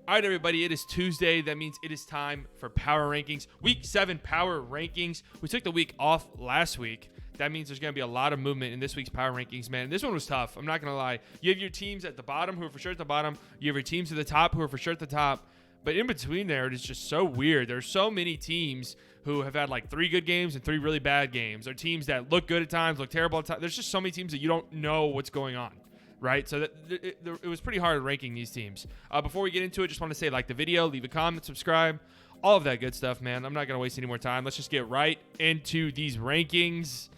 All right, everybody, it is Tuesday. That means it is time for Power Rankings. Week 7 Power Rankings. We took the week off last week. That means there's going to be a lot of movement in this week's Power Rankings, man. This one was tough. I'm not going to lie. You have your teams at the bottom who are for sure at the bottom. You have your teams at the top who are for sure at the top. But in between there, it is just so weird. There's so many teams who have had like 3 good games and 3 really bad games. Or teams that look good at times, look terrible at times. There's just so many teams that you don't know what's going on. Right, so it was pretty hard ranking these teams. Before we get into it, just want to say like the video, leave a comment, subscribe, all of that good stuff, man. I'm not going to waste any more time. Let's just get right into these rankings.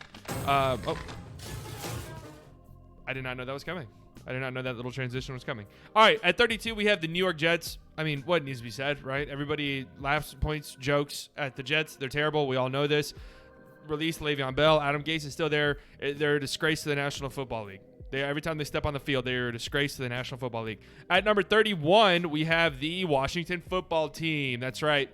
I did not know that was coming. I did not know that little transition was coming. All right, at 32, we have the New York Jets. I mean, what needs to be said, right? Everybody laughs, points, jokes at the Jets. They're terrible. We all know this. Released Le'Veon Bell. Adam Gase is still there. They're a disgrace to the National Football League. Every time they step on the field, they are a disgrace to the National Football League. At number 31, we have the Washington Football Team. That's right.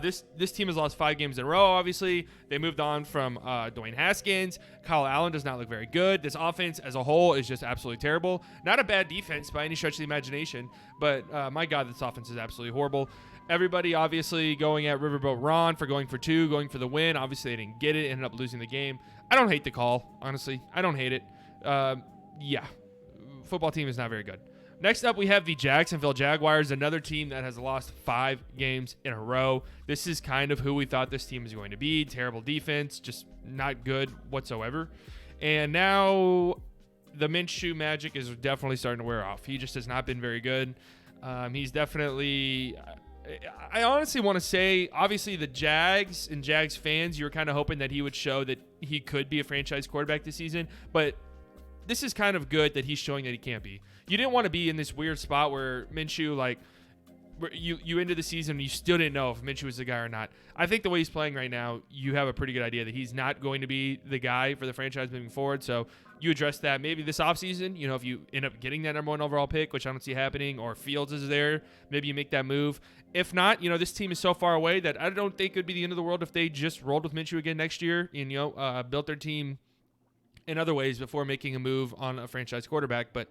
This team has lost 5 games in a row, obviously. They moved on from Dwayne Haskins. Kyle Allen does not look very good. This offense as a whole is just absolutely terrible. Not a bad defense by any stretch of the imagination, but my God, this offense is absolutely horrible. Everybody obviously going at Riverboat Ron for going for 2, going for the win. Obviously, they didn't get it, ended up losing the game. I don't hate the call, honestly. I don't hate it. Yeah, football team is not very good. Next up, we have the Jacksonville Jaguars, another team that has lost 5 games in a row. This is kind of who we thought this team was going to be. Terrible defense, just not good whatsoever. And now the Minshew magic is definitely starting to wear off. He just has not been very good. He's definitely... I honestly want to say, obviously, the Jags and Jags fans, you were kind of hoping that he would show that he could be a franchise quarterback this season, but this is kind of good that he's showing that he can't be. You didn't want to be in this weird spot where Minshew, like, where you ended the season and you still didn't know if Minshew was the guy or not. I think the way he's playing right now, you have a pretty good idea that he's not going to be the guy for the franchise moving forward. So you address that maybe this offseason. You know, if you end up getting that number 1 overall pick, which I don't see happening, or Fields is there, maybe you make that move. If not, you know, this team is so far away that I don't think it would be the end of the world if they just rolled with Minshew again next year and, you know, built their team in other ways before making a move on a franchise quarterback. But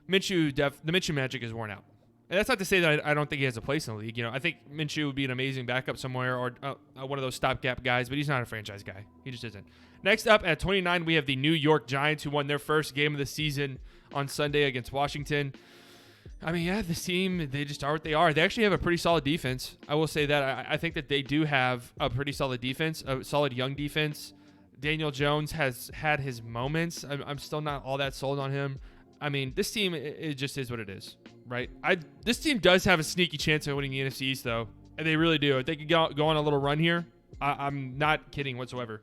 the Minshew magic is worn out. And that's not to say that I don't think he has a place in the league. You know, I think Minshew would be an amazing backup somewhere or one of those stopgap guys, but he's not a franchise guy. He just isn't. Next up at 29, we have the New York Giants, who won their first game of the season on Sunday against Washington. I mean, yeah, this team, they just are what they are. They actually have a pretty solid defense. I will say that. I think that they do have a pretty solid defense, a solid young defense. Daniel Jones has had his moments. I'm still not all that sold on him. I mean, this team, it just is what it is, right? This team does have a sneaky chance of winning the NFC East, though, and they really do. If they could go on a little run here, I'm not kidding whatsoever.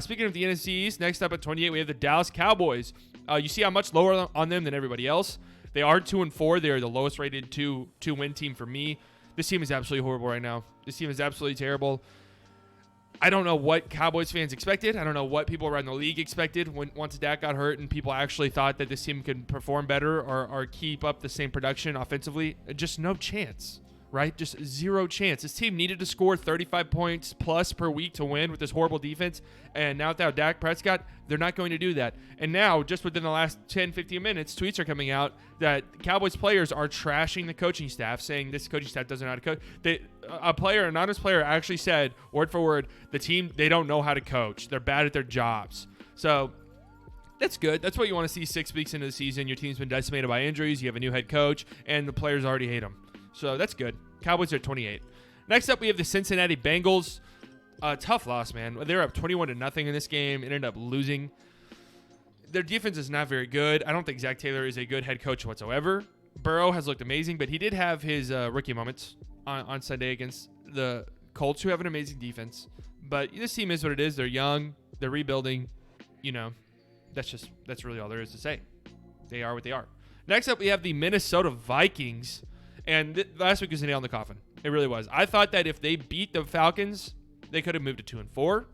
Speaking of the NFC East, next up at 28, we have the Dallas Cowboys. You see how much lower on them than everybody else. They are 2-4. They are the lowest rated two-win team for me. This team is absolutely horrible right now. This team is absolutely terrible. I don't know what Cowboys fans expected. I don't know what people around the league expected once Dak got hurt and people actually thought that this team could perform better or keep up the same production offensively. Just no chance, right? Just zero chance. This team needed to score 35 points plus per week to win with this horrible defense. And now without Dak Prescott, they're not going to do that. And now, just within the last 10, 15 minutes, tweets are coming out that Cowboys players are trashing the coaching staff, saying this coaching staff doesn't know how to coach. An honest player actually said, word for word, the team, they don't know how to coach. They're bad at their jobs. So that's good. That's what you want to see 6 weeks into the season. Your team's been decimated by injuries. You have a new head coach, and the players already hate him. So that's good. Cowboys are at 28. Next up, we have the Cincinnati Bengals. Tough loss, man. They're up 21-0 in this game and ended up losing. Their defense is not very good. I don't think Zach Taylor is a good head coach whatsoever. Burrow has looked amazing, but he did have his rookie moments on Sunday against the Colts, who have an amazing defense. But this team is what it is. They're young. They're rebuilding. You know, that's really all there is to say. They are what they are. Next up, we have the Minnesota Vikings. And last week was a nail in the coffin. It really was. I thought that if they beat the Falcons, they could have moved to 2-4.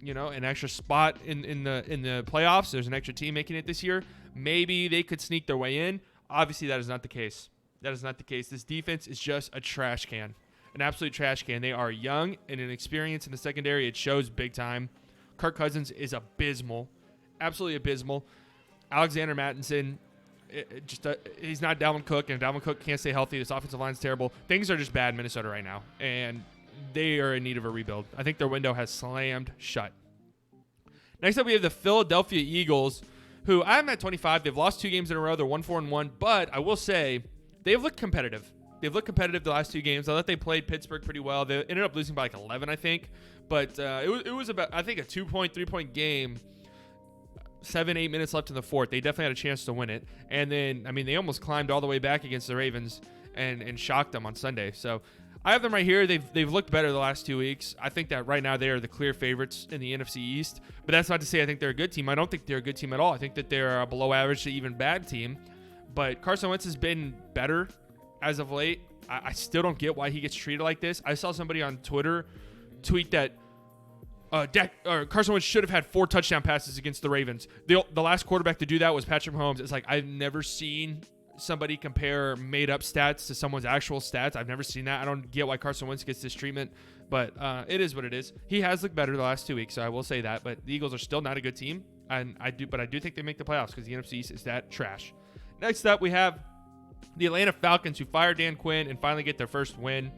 You know, an extra spot in the playoffs. There's an extra team making it this year. Maybe they could sneak their way in. Obviously, that is not the case. That is not the case. This defense is just a trash can. An absolute trash can. They are young and inexperienced in the secondary. It shows big time. Kirk Cousins is abysmal. Absolutely abysmal. Alexander Mattison he's not Dalvin Cook, and Dalvin Cook can't stay healthy. This offensive line's terrible. Things are just bad in Minnesota right now, and they are in need of a rebuild. I think their window has slammed shut. Next up, we have the Philadelphia Eagles, who I have at 25. They've lost 2 games in a row. They're 1-4-1, but I will say they've looked competitive. They've looked competitive the last 2 games. I thought they played Pittsburgh pretty well. They ended up losing by like 11, I think. But it was about, I think, a 2-point, 3-point game. 7-8 minutes left in the fourth. They definitely had a chance to win it. And then, I mean, they almost climbed all the way back against the Ravens and shocked them on Sunday. So I have them right here. They've looked better the last 2 weeks. I think that right now they are the clear favorites in the NFC East. But that's not to say I think they're a good team. I don't think they're a good team at all. I think that they're a below average to even bad team. But Carson Wentz has been better as of late. I still don't get why he gets treated like this. I saw somebody on Twitter tweet that Carson Wentz should have had 4 touchdown passes against the Ravens. The last quarterback to do that was Patrick Mahomes. It's like I've never seen somebody compare made-up stats to someone's actual stats. I've never seen that. I don't get why Carson Wentz gets this treatment, but it is what it is. He has looked better the last 2 weeks, so I will say that. But the Eagles are still not a good team, and I do think they make the playoffs because the NFC East is that trash. Next up, we have the Atlanta Falcons, who fired Dan Quinn and finally get their first win.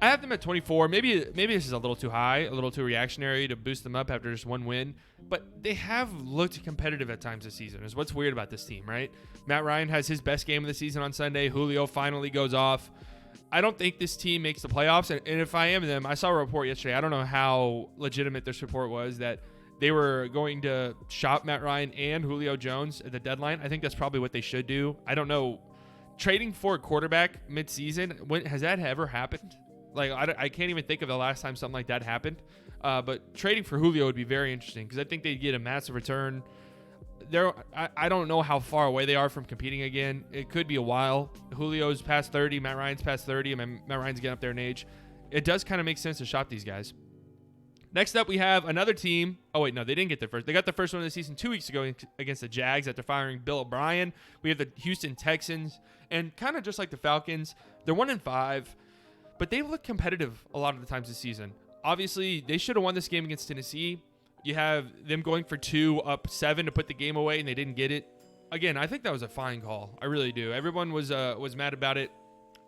I have them at 24. Maybe this is a little too high, a little too reactionary to boost them up after just 1 win. But they have looked competitive at times this season, is what's weird about this team, right? Matt Ryan has his best game of the season on Sunday. Julio finally goes off. I don't think this team makes the playoffs. And if I am them, I saw a report yesterday. I don't know how legitimate this report was, that they were going to shop Matt Ryan and Julio Jones at the deadline. I think that's probably what they should do. I don't know. Trading for a quarterback midseason, has that ever happened? Like, I can't even think of the last time something like that happened. But trading for Julio would be very interesting because I think they'd get a massive return. I don't know how far away they are from competing again. It could be a while. Julio's past 30. Matt Ryan's past 30. I mean, Matt Ryan's getting up there in age. It does kind of make sense to shop these guys. Next up, we have another team. Oh, wait, no, they didn't get their first. They got the first one of the season 2 weeks ago against the Jags after firing Bill O'Brien. We have the Houston Texans. And kind of just like the Falcons, they're 1-5. But they've looked competitive a lot of the times this season. Obviously, they should have won this game against Tennessee. You have them going for 2, up 7 to put the game away, and they didn't get it. Again, I think that was a fine call. I really do. Everyone was mad about it.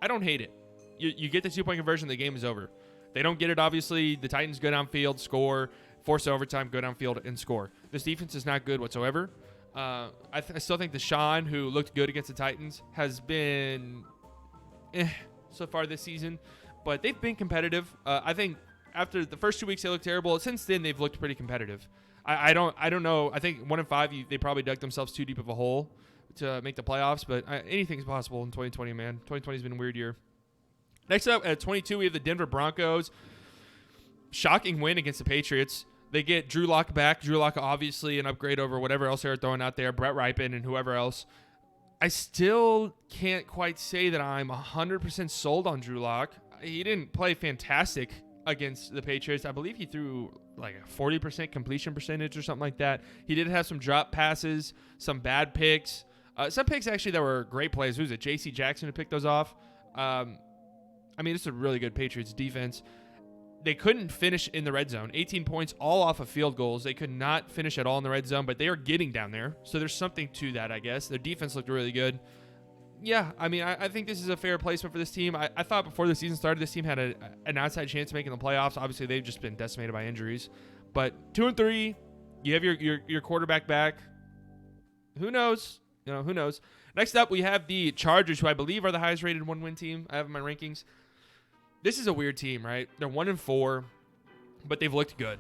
I don't hate it. You get the 2-point conversion, the game is over. They don't get it, obviously. The Titans go downfield, score, force overtime, go downfield, and score. This defense is not good whatsoever. I still think Deshaun, who looked good against the Titans, has been so far this season. But they've been competitive. I think after the first 2 weeks, they looked terrible. Since then, they've looked pretty competitive. I don't know. I think 1-5, they probably dug themselves too deep of a hole to make the playoffs. But anything's possible in 2020, man. 2020 has been a weird year. Next up, at 22, we have the Denver Broncos. Shocking win against the Patriots. They get Drew Lock back. Drew Lock, obviously, an upgrade over whatever else they were throwing out there. Brett Rypien and whoever else. I still can't quite say that I'm 100% sold on Drew Lock. He didn't play fantastic against the Patriots. I believe he threw like a 40% completion percentage or something like that. He did have some drop passes, some bad picks. Some picks, actually, that were great plays. Who was it? J.C. Jackson to pick those off. I mean, it's a really good Patriots defense. They couldn't finish in the red zone. 18 points, all off of field goals. They could not finish at all in the red zone, but they are getting down there. So there's something to that, I guess. Their defense looked really good. Yeah, I mean, I think this is a fair placement for this team. I thought before the season started, this team had an outside chance of making the playoffs. Obviously, they've just been decimated by injuries. But 2-3, you have your quarterback back. Who knows? Who knows? Next up, we have the Chargers, who I believe are the highest rated 1-win team. I have in my rankings. This is a weird team, right? They're 1-4, but they've looked good.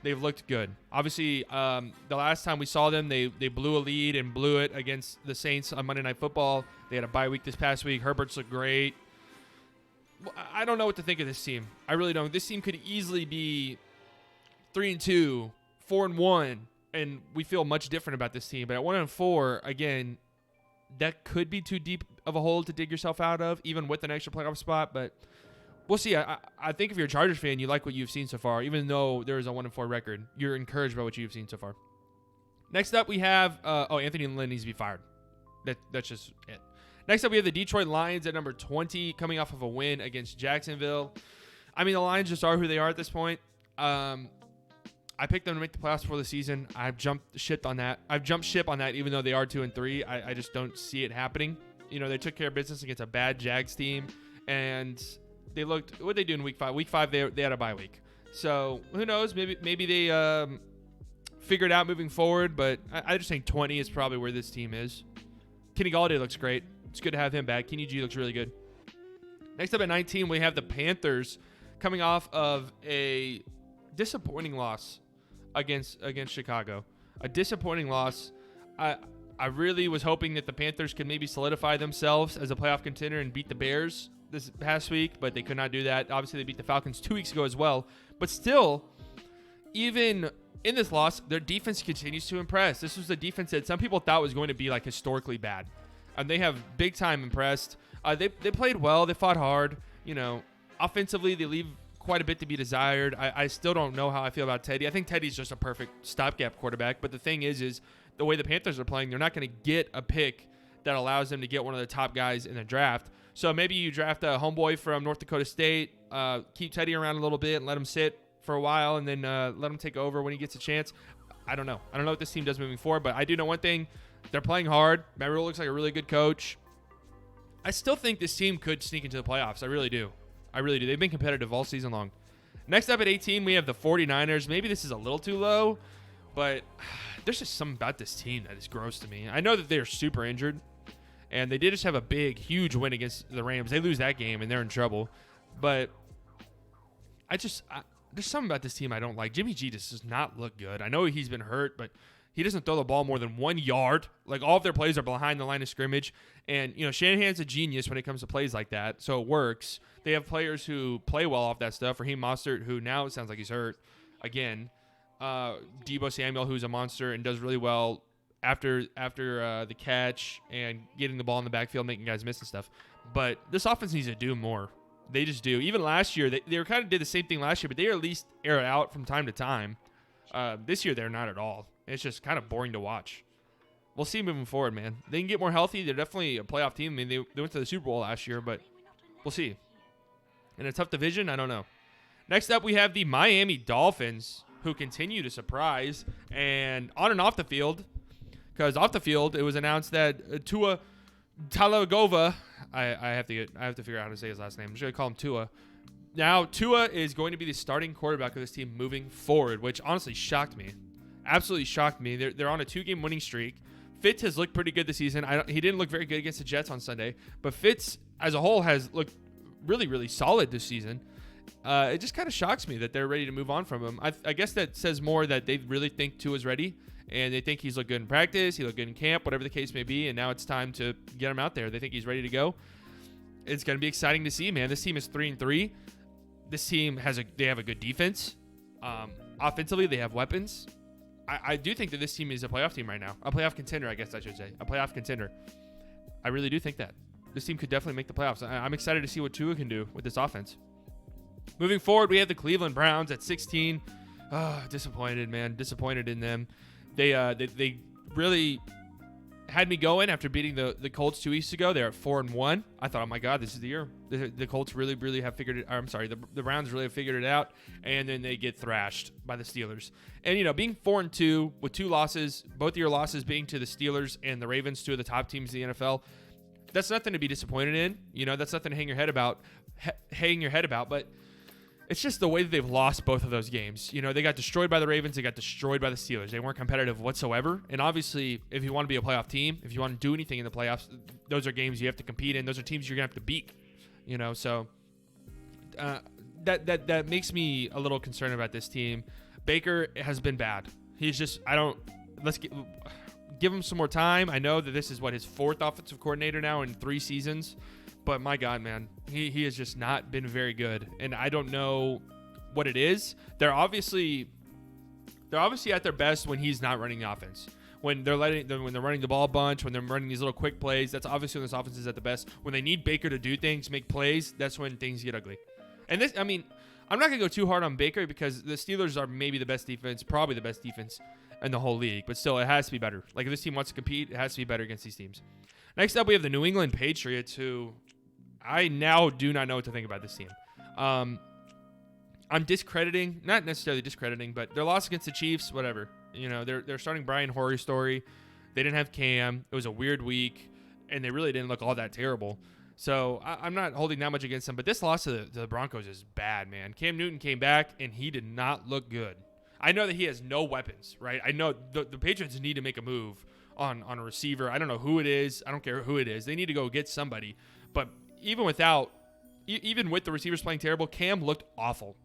They've looked good. Obviously, the last time we saw them, they blew a lead and blew it against the Saints on Monday Night Football. They had a bye week this past week. Herbert's looked great. I don't know what to think of this team. I really don't. This team could easily be 3-2, 4-1, and we feel much different about this team. But at 1-4, again, that could be too deep of a hole to dig yourself out of, even with an extra playoff spot. But we'll see. I think if you're a Chargers fan, you like what you've seen so far. Even though there is a 1-4 record, you're encouraged by what you've seen so far. Next up, we have Anthony Lynn needs to be fired. That's just it. Next up, we have the Detroit Lions at number 20, coming off of a win against Jacksonville. I mean, the Lions just are who they are at this point. I I picked them to make the playoffs for the season. I've jumped ship on that. Even though they are 2-3. I just don't see it happening. They took care of business against a bad Jags team, and they looked. What did they do in week 5? Week 5 they had a bye week. So who knows? Maybe they figure it out moving forward. But I just think 20 is probably where this team is. Kenny Galladay looks great. It's good to have him back. Kenny G looks really good. Next up at 19, we have the Panthers coming off of a disappointing loss against Chicago. A disappointing loss. I really was hoping that the Panthers could maybe solidify themselves as a playoff contender and beat the Bears this past week, but they could not do that. Obviously, they beat the Falcons 2 weeks ago as well. But still, even in this loss, their defense continues to impress. This was the defense that some people thought was going to be like historically bad. And they have big time impressed. They played well. They fought hard. Offensively, they leave quite a bit to be desired. I still don't know how I feel about Teddy. I think Teddy's just a perfect stopgap quarterback. But the thing is the way the Panthers are playing, they're not going to get a pick that allows them to get one of the top guys in the draft. So maybe you draft a homeboy from North Dakota State, keep Teddy around a little bit and let him sit for a while, and then let him take over when he gets a chance. I don't know. I don't know what this team does moving forward, but I do know one thing. They're playing hard. Matt Rhule looks like a really good coach. I still think this team could sneak into the playoffs. I really do. They've been competitive all season long. Next up at 18, we have the 49ers. Maybe this is a little too low, but there's just something about this team that is gross to me. I know that they're super injured, and they did just have a big, huge win against the Rams. They lose that game, and they're in trouble. But there's something about this team I don't like. Jimmy G just does not look good. I know he's been hurt, but he doesn't throw the ball more than 1 yard. Like, all of their plays are behind the line of scrimmage. And, Shanahan's a genius when it comes to plays like that, so it works. They have players who play well off that stuff. Raheem Mostert, who now it sounds like he's hurt again. Deebo Samuel, who's a monster and does really well after the catch and getting the ball in the backfield, making guys miss and stuff. But this offense needs to do more. They just do. Even last year, they were kind of did the same thing last year, but they at least air it out from time to time. This year, they're not at all. It's just kind of boring to watch. We'll see moving forward, man. They can get more healthy. They're definitely a playoff team. I mean, they went to the Super Bowl last year, but we'll see. In a tough division, I don't know. Next up, we have the Miami Dolphins, who continue to surprise. And on and off the field, because off the field, it was announced that Tua Tagovailoa, I have to figure out how to say his last name. I'm just going to call him Tua. Now, Tua is going to be the starting quarterback of this team moving forward, which honestly shocked me. Absolutely shocked me. They're on a 2-game winning streak. Fitz has looked pretty good this season. He didn't look very good against the Jets on Sunday, but Fitz as a whole has looked really, really solid this season. It just kind of shocks me that they're ready to move on from him. I guess that says more that they really think Tua's ready, and they think he's looked good in practice, he looked good in camp, whatever the case may be, and now it's time to get him out there. They think he's ready to go. It's going to be exciting to see, man. This team is 3-3. This team they have a good defense. Offensively, they have weapons. I do think that this team is a playoff team right now. A playoff contender, I guess I should say. A playoff contender. I really do think that. This team could definitely make the playoffs. I'm excited to see what Tua can do with this offense. Moving forward, we have the Cleveland Browns at 16. Disappointed, man. Disappointed in them. They really had me going after beating the Colts 2 weeks ago. They're at 4-1. I thought, oh my God, this is the year. The Colts really, really have figured it. I'm sorry, the Browns really have figured it out, and then they get thrashed by the Steelers. And being 4-2 with 2 losses, both of your losses being to the Steelers and the Ravens, 2 of the top teams in the NFL, that's nothing to be disappointed in. That's nothing to hang your head about. But it's just the way that they've lost both of those games. They got destroyed by the Ravens. They got destroyed by the Steelers. They weren't competitive whatsoever. And obviously, if you want to be a playoff team, if you want to do anything in the playoffs, those are games you have to compete in. Those are teams you're going to have to beat. So that makes me a little concerned about this team. Baker has been bad. He's just, let's give him some more time. I know that this is his 4th offensive coordinator now in 3 seasons. But my God, man, he has just not been very good, and I don't know what it is. They're obviously at their best when he's not running the offense. When they're running the ball a bunch, when they're running these little quick plays, that's obviously when this offense is at the best. When they need Baker to do things, make plays, that's when things get ugly. And I'm not gonna go too hard on Baker because the Steelers are maybe the best defense, probably the best defense in the whole league. But still, it has to be better. Like, if this team wants to compete, it has to be better against these teams. Next up, we have the New England Patriots, who I now do not know what to think about this team. I'm discrediting, not necessarily discrediting, but their loss against the Chiefs, whatever. They're starting Brian Horry story. They didn't have Cam. It was a weird week, and they really didn't look all that terrible. So I'm not holding that much against them. But this loss to the Broncos is bad, man. Cam Newton came back, and he did not look good. I know that he has no weapons, right? I know the Patriots need to make a move on a receiver. I don't know who it is. I don't care who it is. They need to go get somebody. But even with the receivers playing terrible, Cam looked awful.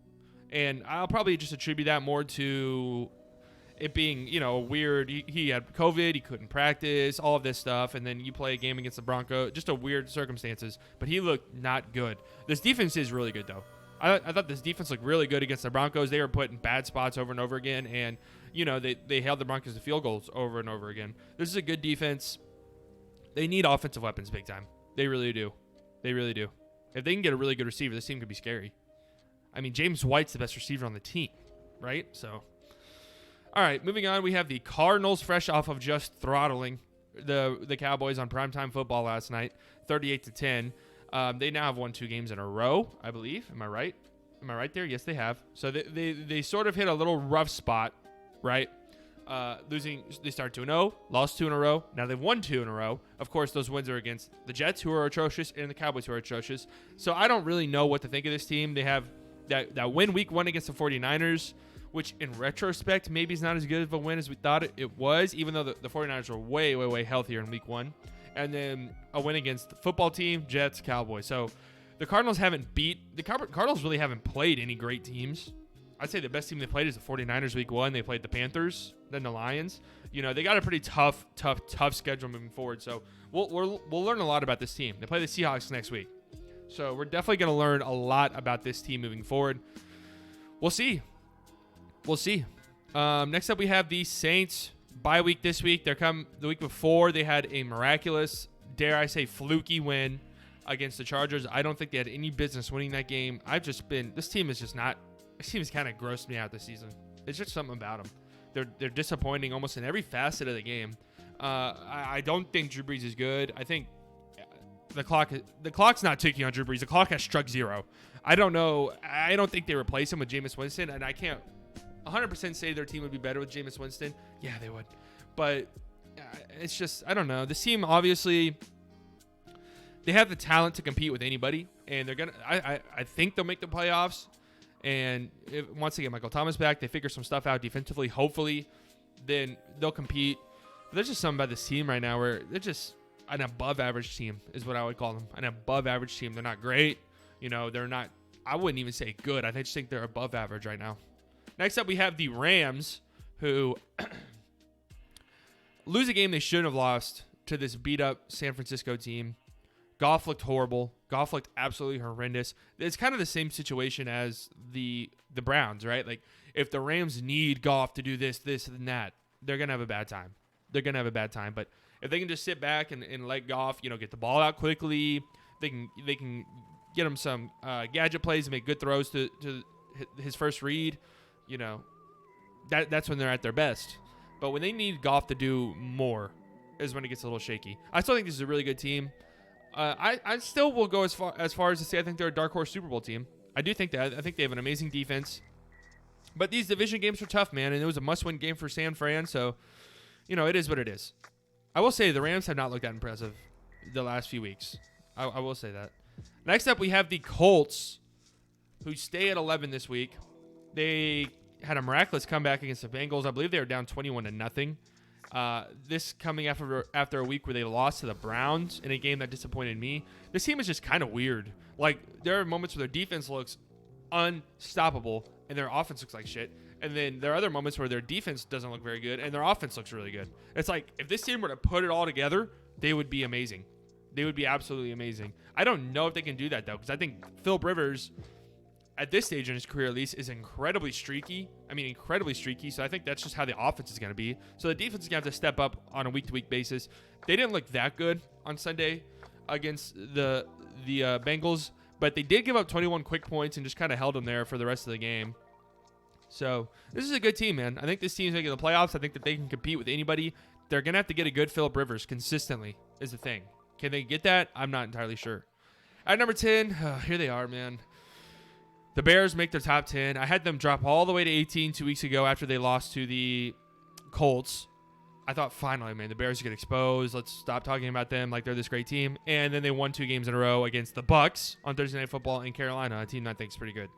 And I'll probably just attribute that more to it being, weird. He had COVID. He couldn't practice, all of this stuff. And then you play a game against the Broncos. Just a weird circumstances. But he looked not good. This defense is really good, though. I thought this defense looked really good against the Broncos. They were put in bad spots over and over again. And, they held the Broncos to field goals over and over again. This is a good defense. They need offensive weapons big time. They really do. They really do. If they can get a really good receiver, this team could be scary. I mean, James White's the best receiver on the team, right? So, all right, moving on. We have the Cardinals fresh off of just throttling the Cowboys on primetime football last night, 38-10. They now have won 2 games in a row, I believe. Am I right? Am I right there? Yes, they have. So they sort of hit a little rough spot, right? They started 2-0, lost 2 in a row. Now they've won 2 in a row. Of course, those wins are against the Jets, who are atrocious, and the Cowboys, who are atrocious. So I don't really know what to think of this team. They have that win week 1 against the 49ers, which in retrospect maybe is not as good of a win as we thought it was, even though the 49ers were way, way, way healthier in week 1. And then a win against the football team, Jets, Cowboys. So the Cardinals Cardinals really haven't played any great teams. I'd say the best team they played is the 49ers week 1. They played the Panthers, then the Lions. They got a pretty tough schedule moving forward. So we'll learn a lot about this team. They play the Seahawks next week. So we're definitely going to learn a lot about this team moving forward. We'll see. Next up, we have the Saints bye week this week. The week before, they had a miraculous, dare I say, fluky win against the Chargers. I don't think they had any business winning that game. This team has kind of grossed me out this season. It's just something about them. They're disappointing almost in every facet of the game. I don't think Drew Brees is good. I think the clock's not ticking on Drew Brees. The clock has struck 0. I don't know. I don't think they replace him with Jameis Winston, and I can't 100% say their team would be better with Jameis Winston. Yeah, they would. But it's just, I don't know. This team, obviously, they have the talent to compete with anybody, and they're going to, I think they'll make the playoffs. And once they get Michael Thomas back, they figure some stuff out defensively, hopefully, then they'll compete. But there's just something about this team right now where they're just an above-average team is what I would call them. An above-average team. They're not great. They're not, I wouldn't even say good. I just think they're above average right now. Next up, we have the Rams, who lose a game they shouldn't have lost to this beat-up San Francisco team. Goff looked horrible. Goff looked absolutely horrendous. It's kind of the same situation as the Browns, right? Like, if the Rams need Goff to do this, and that, they're going to have a bad time. But if they can just sit back and let Goff, get the ball out quickly, they can get him some gadget plays and make good throws to his first read, that's when they're at their best. But when they need Goff to do more is when it gets a little shaky. I still think this is a really good team. I still will go as far as to say I think they're a dark horse Super Bowl team. I do think that. I think they have an amazing defense. But these division games are tough, man, and it was a must-win game for San Fran, so, it is what it is. I will say the Rams have not looked that impressive the last few weeks. I will say that. Next up, we have the Colts, who stay at 11 this week. They had a miraculous comeback against the Bengals. I believe they were down 21-0. This coming after a week where they lost to the Browns in a game that disappointed me. This team is just kind of weird. Like, there are moments where their defense looks unstoppable and their offense looks like shit. And then there are other moments where their defense doesn't look very good and their offense looks really good. It's like, if this team were to put it all together, they would be amazing. They would be absolutely amazing. I don't know if they can do that, though, because I think Philip Rivers, at this stage in his career at least, is incredibly streaky. So I think that's just how the offense is going to be. So the defense is going to have to step up on a week-to-week basis. They didn't look that good on Sunday against the Bengals, but they did give up 21 quick points and just kind of held them there for the rest of the game. So this is a good team, man. I think this team's making the playoffs. I think that they can compete with anybody. They're going to have to get a good Philip Rivers consistently is the thing. Can they get that? I'm not entirely sure. At number 10, here they are, man. The Bears make their top 10. I had them drop all the way to 18 2 weeks ago after they lost to the Colts. I thought, finally, man, the Bears get exposed. Let's stop talking about them like they're this great team. And then they won 2 games in a row against the Bucs on Thursday Night Football in Carolina, a team I think is pretty good.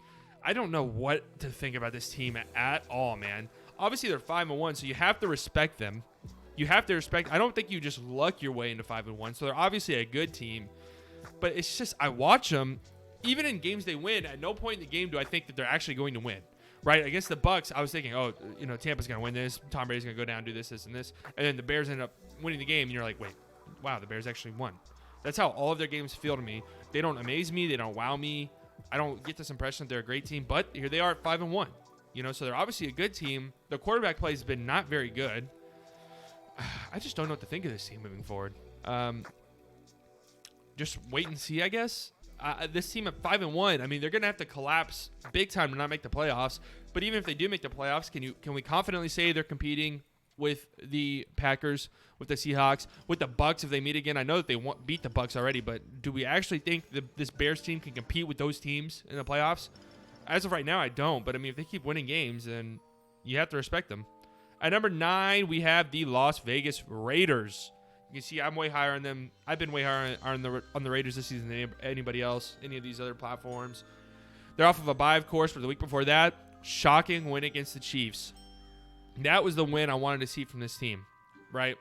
I don't know what to think about this team at all, man. Obviously, they're 5-1, so you have to respect them. You have to respect. I don't think you just luck your way into 5-1. So they're obviously a good team. But it's just, I watch them. Even in games they win, at no point in the game do I think that they're actually going to win. Right? Against the Bucs, I was thinking, Tampa's going to win this. Tom Brady's going to go down, do this, this, and this. And then the Bears end up winning the game, and you're like, wait, wow, the Bears actually won. That's how all of their games feel to me. They don't amaze me. They don't wow me. I don't get this impression that they're a great team, but here they are at 5-1. So they're obviously a good team. The quarterback play has been not very good. I just don't know what to think of this team moving forward. Just wait and see, I guess. This team at 5-1, I mean, they're going to have to collapse big time to not make the playoffs. But even if they do make the playoffs, can we confidently say they're competing with the Packers, with the Seahawks, with the Bucs if they meet again? I know that they beat the Bucs already, but do we actually think this Bears team can compete with those teams in the playoffs? As of right now, I don't. But, I mean, if they keep winning games, then you have to respect them. At number 9, we have the Las Vegas Raiders. You can see I'm way higher on them. I've been way higher on the Raiders this season than anybody else, any of these other platforms. They're off of a bye, of course, for the week before that. Shocking win against the Chiefs. That was the win I wanted to see from this team, right?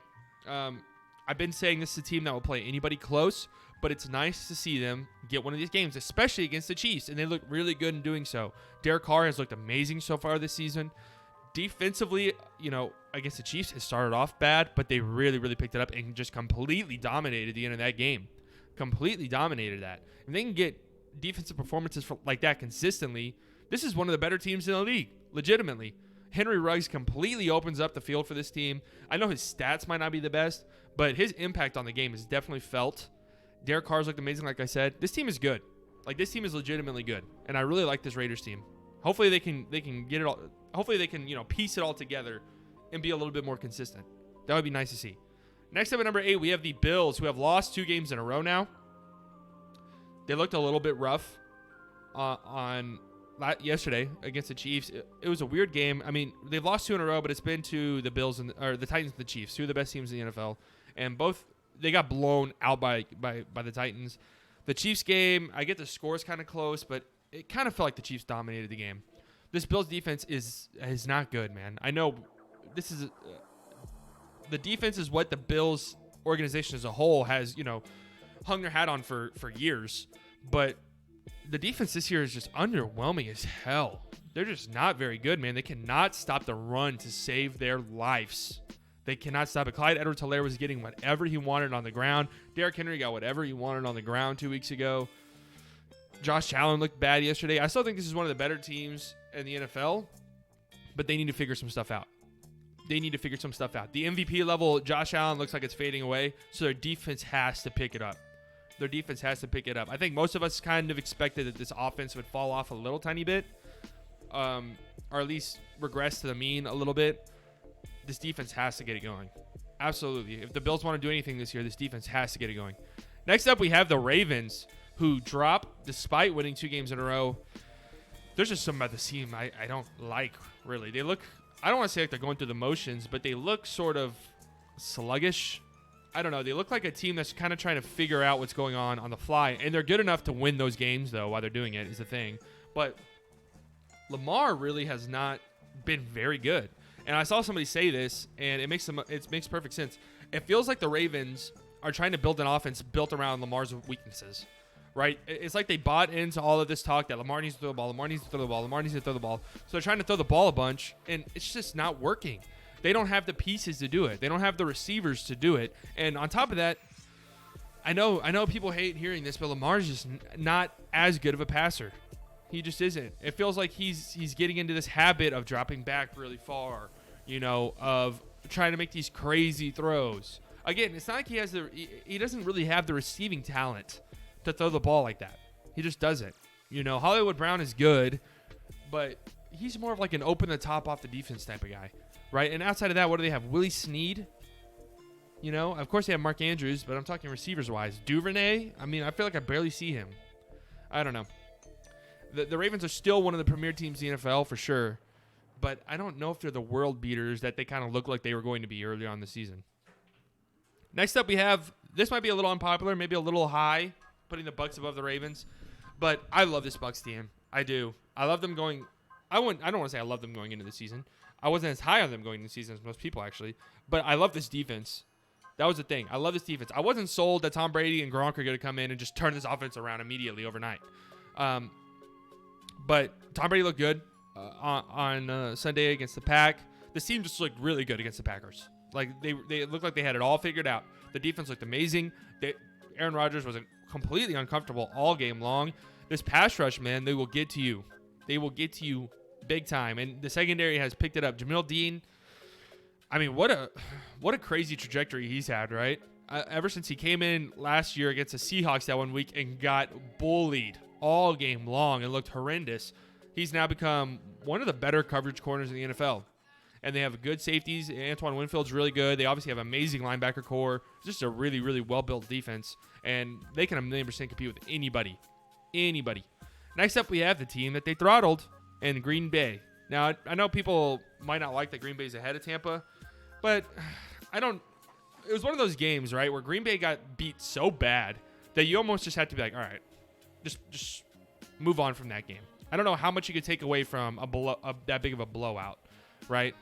I've been saying this is a team that will play anybody close, but it's nice to see them get one of these games, especially against the Chiefs, and they look really good in doing so. Derek Carr has looked amazing so far this season. Defensively, against the Chiefs, it started off bad, but they really, really picked it up and just completely dominated the end of that game. Completely dominated that. And they can get defensive performances like that consistently. This is one of the better teams in the league, legitimately. Henry Ruggs completely opens up the field for this team. I know his stats might not be the best, but his impact on the game is definitely felt. Derek Carr's looked amazing, like I said. This team is good. This team is legitimately good, and I really like this Raiders team. Hopefully they can get it all. Hopefully they can piece it all together and be a little bit more consistent. That would be nice to see. Next up at number 8, we have the Bills, who have lost 2 games in a row now. They looked a little bit rough on yesterday against the Chiefs. It was a weird game. I mean, they've lost 2 in a row, but it's been to the Bills or the Titans and the Chiefs, 2 of the best teams in the NFL, and both they got blown out by the Titans. The Chiefs game, I get the scores kind of close, but it kind of felt like the Chiefs dominated the game. This Bills defense is not good, man. I know this is the defense is what the Bills organization as a whole has, hung their hat on for years, but the defense this year is just underwhelming as hell. They're just not very good, man. They cannot stop the run to save their lives. They cannot stop it. Clyde Edwards-Helaire was getting whatever he wanted on the ground. Derrick Henry got whatever he wanted on the ground 2 weeks ago. Josh Allen looked bad yesterday. I still think this is one of the better teams in the NFL, but they need to figure some stuff out. The MVP level, Josh Allen looks like it's fading away, so their defense has to pick it up. I think most of us kind of expected that this offense would fall off a little tiny bit, or at least regress to the mean a little bit. This defense has to get it going. Absolutely. If the Bills want to do anything this year, this defense has to get it going. Next up, we have the Ravens, who dropped despite winning 2 games in a row. There's just something about this team I don't like, really. They look, I don't want to say like they're going through the motions, but they look sort of sluggish. I don't know. They look like a team that's kind of trying to figure out what's going on the fly. And they're good enough to win those games, though, while they're doing it, is the thing. But Lamar really has not been very good. And I saw somebody say this, and it makes perfect sense. It feels like the Ravens are trying to build an offense built around Lamar's weaknesses, right? It's like they bought into all of this talk that Lamar needs to throw the ball, So they're trying to throw the ball a bunch, and it's just not working. They don't have the pieces to do it. They don't have the receivers to do it. And on top of that, I know people hate hearing this, but Lamar's just not as good of a passer. He just isn't. It feels like he's getting into this habit of dropping back really far, of trying to make these crazy throws. Again, it's not like he doesn't really have the receiving talent to throw the ball like that. He just doesn't. Hollywood Brown is good, but he's more of like an open the top off the defense type of guy, right? And outside of that, what do they have? Willie Snead. Of course they have Mark Andrews, but I'm talking receivers wise. Duvernay. I mean, I feel like I barely see him. I don't know. The Ravens are still one of the premier teams in the NFL for sure, but I don't know if they're the world beaters that they kind of look like they were going to be earlier on in the season. Next up, we have, this might be a little unpopular, maybe a little high, putting the Bucs above the Ravens, but I love this Bucs team. I do. I love them going. I don't want to say I love them going into the season. I wasn't as high on them going into the season as most people actually, but I love this defense. That was the thing. I love this defense. I wasn't sold that Tom Brady and Gronk are going to come in and just turn this offense around immediately overnight. But Tom Brady looked good on Sunday against the Pack. This team just looked really good against the Packers. Like they looked like they had it all figured out. The defense looked amazing. Aaron Rodgers was completely uncomfortable all game long. This pass rush, man, they will get to you. They will get to you big time. And the secondary has picked it up. Jamil Dean, I mean, what a crazy trajectory he's had, right? Ever since he came in last year against the Seahawks that one week and got bullied all game long and looked horrendous, he's now become one of the better coverage corners in the NFL. And they have good safeties. Antoine Winfield's really good. They obviously have amazing linebacker core. It's just a really, really well-built defense. And they can 1,000,000% compete with anybody. Anybody. Next up, we have the team that they throttled in Green Bay. Now, I know people might not like that Green Bay's ahead of Tampa, but I don't. It was one of those games, right, where Green Bay got beat so bad that you almost just have to be like, all right, just move on from that game. I don't know how much you could take away from that big of a blowout, right?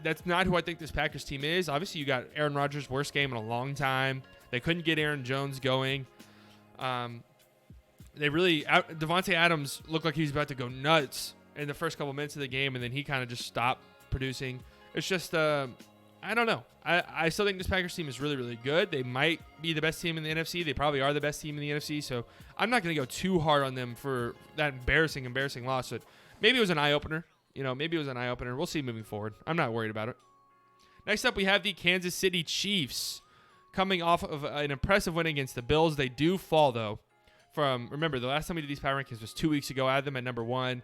That's not who I think this Packers team is. Obviously, you got Aaron Rodgers' worst game in a long time. They couldn't get Aaron Jones going. Devontae Adams looked like he was about to go nuts in the first couple minutes of the game, and then he kind of just stopped producing. It's just, I don't know. I still think this Packers team is really, really good. They might be the best team in the NFC. They probably are the best team in the NFC, so I'm not going to go too hard on them for that embarrassing loss. But maybe it was an eye-opener. We'll see moving forward. I'm not worried about it. Next up, we have the Kansas City Chiefs coming off of an impressive win against the Bills. They do fall, though. Remember, the last time we did these power rankings was 2 weeks ago. I had them at number 1.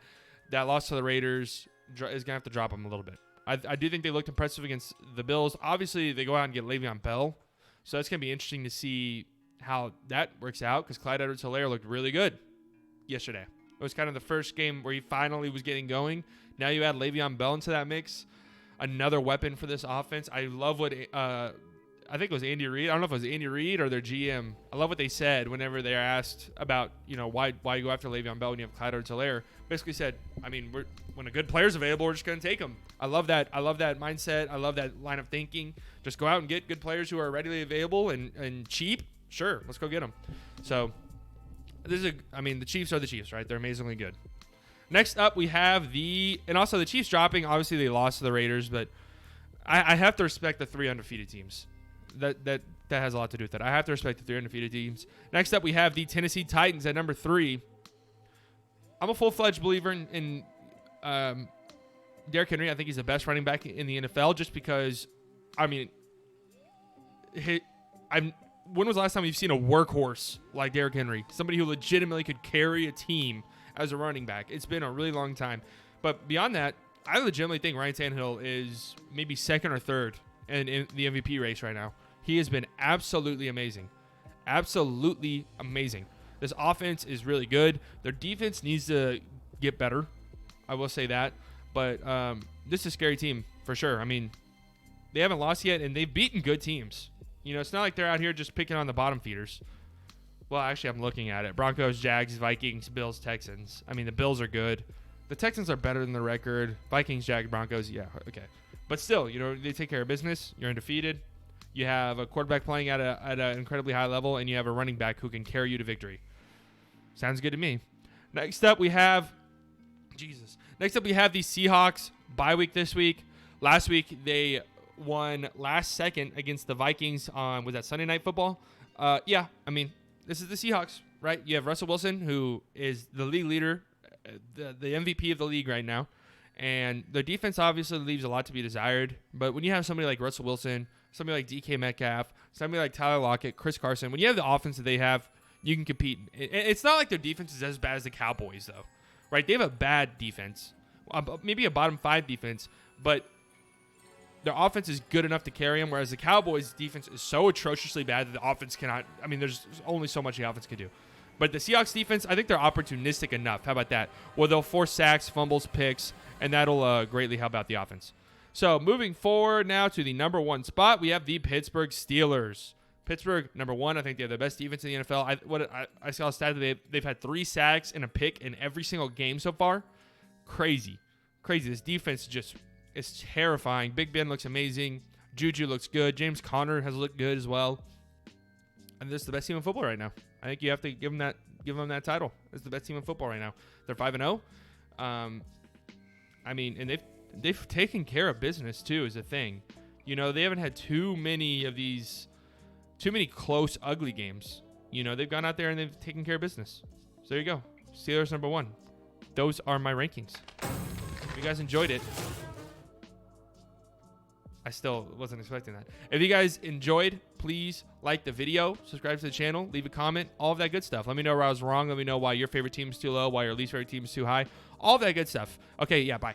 That loss to the Raiders is going to have to drop them a little bit. I do think they looked impressive against the Bills. Obviously, they go out and get Le'Veon Bell. So that's going to be interesting to see how that works out because Clyde Edwards-Helaire looked really good yesterday. It was kind of the first game where he finally was getting going. Now you add Le'Veon Bell into that mix. Another weapon for this offense. I love what I think it was Andy Reid. I don't know if it was Andy Reid or their GM. I love what they said whenever they're asked about, why you go after Le'Veon Bell when you have Clyde Edwards-Helaire. Basically said, when a good player's available, we're just going to take him. I love that. I love that mindset. I love that line of thinking. Just go out and get good players who are readily available and cheap. Sure, let's go get them. So the Chiefs are the Chiefs, right? They're amazingly good. Next up, we have and also the Chiefs dropping. Obviously, they lost to the Raiders, but I have to respect the 3 undefeated teams. That has a lot to do with that. I have to respect the 3 undefeated teams. Next up, we have the Tennessee Titans at number 3. I'm a full-fledged believer in Derrick Henry. I think he's the best running back in the NFL just because, when was the last time you've seen a workhorse like Derrick Henry? Somebody who legitimately could carry a team as a running back. It's been a really long time. But beyond that, I legitimately think Ryan Tannehill is maybe second or third in the MVP race right now. He has been absolutely amazing. Absolutely amazing. This offense is really good. Their defense needs to get better. I will say that. But this is a scary team for sure. They haven't lost yet, and they've beaten good teams. It's not like they're out here just picking on the bottom feeders. Well, actually, I'm looking at it. Broncos, Jags, Vikings, Bills, Texans. The Bills are good. The Texans are better than the record. Vikings, Jags, Broncos, yeah, okay. But still, they take care of business. You're undefeated. You have a quarterback playing at an incredibly high level, and you have a running back who can carry you to victory. Sounds good to me. Next up, we have the Seahawks bye week this week. Last week, they won last second against the Vikings on, was that Sunday Night Football? This is the Seahawks, right? You have Russell Wilson, who is the league leader, the MVP of the league right now. And their defense obviously leaves a lot to be desired. But when you have somebody like Russell Wilson, somebody like DK Metcalf, somebody like Tyler Lockett, Chris Carson, when you have the offense that they have, you can compete. It's not like their defense is as bad as the Cowboys, though, right? They have a bad defense, maybe a bottom 5 defense, but their offense is good enough to carry them, whereas the Cowboys' defense is so atrociously bad that the offense cannot. There's only so much the offense can do. But the Seahawks defense, I think they're opportunistic enough. How about that? Well, they'll force sacks, fumbles, picks, and that'll greatly help out the offense. So moving forward now to the number 1 spot, we have the Pittsburgh Steelers. Pittsburgh, number 1, I think they have the best defense in the NFL. I saw a stat that they've had 3 sacks and a pick in every single game so far. Crazy. This defense just is terrifying. Big Ben looks amazing. Juju looks good. James Conner has looked good as well. And this is the best team in football right now. I think you have to give them that title. It's the best team in football right now. They're 5-0. I mean, and they've taken care of business too, is a thing. You know, they haven't had too many close, ugly games. You know, they've gone out there and they've taken care of business. So there you go. Steelers number 1. Those are my rankings. If you guys enjoyed it, I still wasn't expecting that. If you guys enjoyed, please like the video, subscribe to the channel, leave a comment, all of that good stuff. Let me know where I was wrong. Let me know why your favorite team is too low, why your least favorite team is too high. All of that good stuff. Okay, yeah, bye.